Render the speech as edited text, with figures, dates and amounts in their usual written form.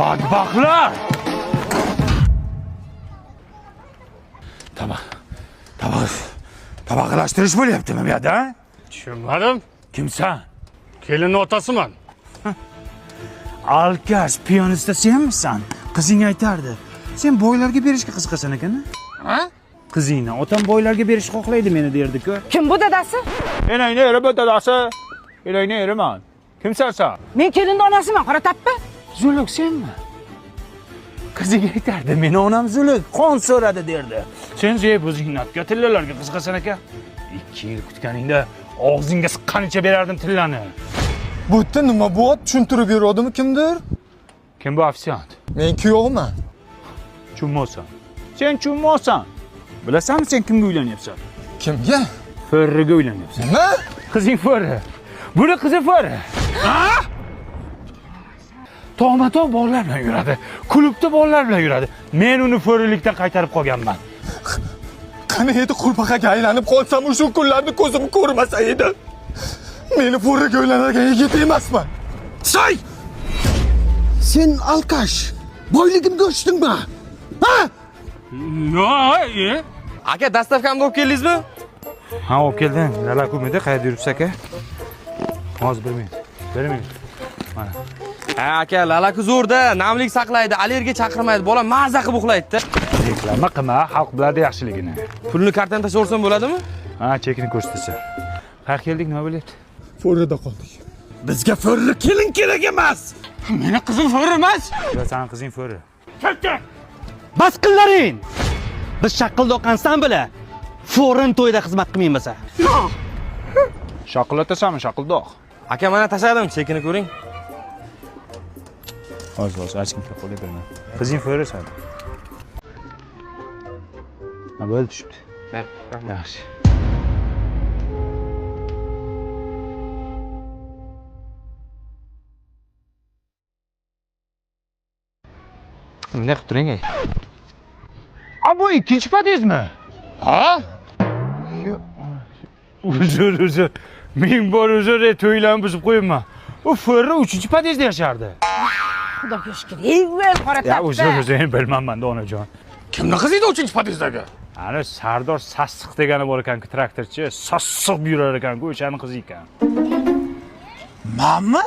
Badbaxtlar! Tabaqlashtirish bo'lyaptimi bu yerda? Tushunmadim. Kimsan? Kelinning otasiman. Alkash piyonista senmisan? Qizing aytardi. Sen boylarga berishga qiziqasan ekan-a? Ha? Qizingni otam boylarga berishni xohlaydi meni derdi-ku. Kim bu dadasi? Enayni eri bu dadasi. Enayni eriman. Kimsan sen? Men kelinning onasiman, qora tappa. Zuluk senmi? Qiziga aytardi, meni onam Zuluk, qon so'radi derdi. Sen zeb o'zingnatga tillalarga qiziqasan ekan. 2 yil kutganingda og'zingga siqqanicha berardim tillani. Bu yerda nima bo'lyapti? Tushuntirib beradimi kimdir? Kim bu ofisiant? Men kuyovman. Chummosan. Sen chummosan. Bilasanmi sen kimga uylanyapsan? Kimga? Ferriga uylanyapsan. Nima? Qizing Ferri. Buni qizi Ferri. Ha? To'g'ma-to'g'ri bolalar bilan yuradi. Klubda bolalar bilan yuradi. Men uni Ferrilikdan qaytarib qolganman. Qani edi qurbaqaga aylanib qolsam o'sha kunlarni ko'zim ko'rmasa edi. Meni bo'riga uylanadigan yigit emasman. Say! Sen alkash, boyligimga o'chdingmi? Ha? Yo'q, Aka, dastavkamni olib keldingizmi? Ha, olib keldim. Lala ko'mida qayerda yuribsiz aka? Hozir 1 minut. 1 minut. Mana. Ha, aka, lalaku zo'rda, namlik saqlaydi, allergiya chaqirmaydi, bola maza qilib uxlaydi-da. Reklama qilma, xalq biladi yaxshiligini. Pulni kartadan tashlab bo'ladimi? Ha, chekini ko'rsatasan. Qayerga keldik, nima bo'lyapti? Bo'rida qoldik. Bizga Ferri kelin kerak emas. Meni qizim Ferri emas. Yo, sening qizing Ferri. Bas qillaring. Biz shaqildoq ansambli forin to'yda xizmat qilmaymasa. Shaqillatasanmi, shaqildoq? Aka, mana tashladim, chekini ko'ring. Hozir, ochkim kelib qoldi berma. Qizing Ferri sen. Ha, bo'ldi tushibdi. Yaxshi. Bunday qilib turing. Bu ikkinchi podyezdmi? Ha? Uzr. Men bor uzr to'ylarni buzib qo'yibman. U Ferri 3-podyezda yashardi. Xudoga shukr. Ey, qora Ya, tappa. uzr, bilmayman, donajon. Kimni qizi edi 3-podyezdagi? Ana Sardor Sassiq degani bor ekan-ku, traktorchi. Sassiq yurar ekan-ku, o'shaning qizi ekan. Manmi?